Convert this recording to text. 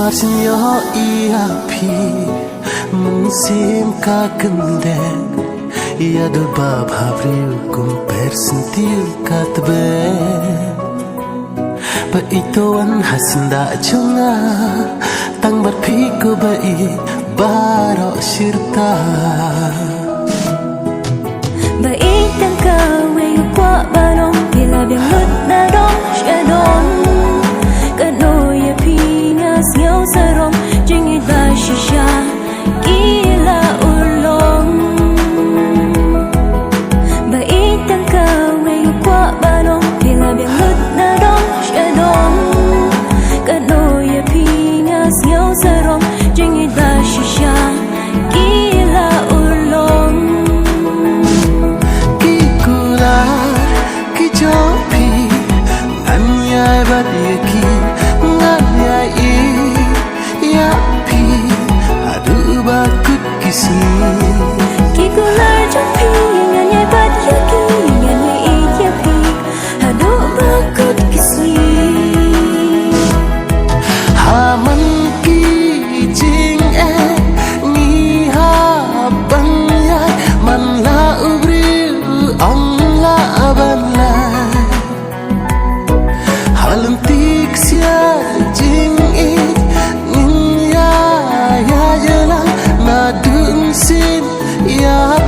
Marsinyo iapi Mensim kagenden Ia dulbab habriu kumper sentiu katbe Paitoan hasenda jonga Tang berpiko bai barok sirta Baik dan kawe kuat barong Bila biang na dong syadong Kano ya pinas nhau sarong Jengit ba shisha Gila ulong Baik dan kawe kuat barong Bila biang na dong syadong Kano ya pinas nhau sarong Jengit ba shisha Gila ulong Jopi nganyai badiki nganyai yapi adu bakut kisi kikular jopi nganyai badiki nganyai yapi adu bakut kisi haman ki jing ngi ha bang ya man la ubri ong la aban la Halentik sia jing it ning ya jalan na dung sin ya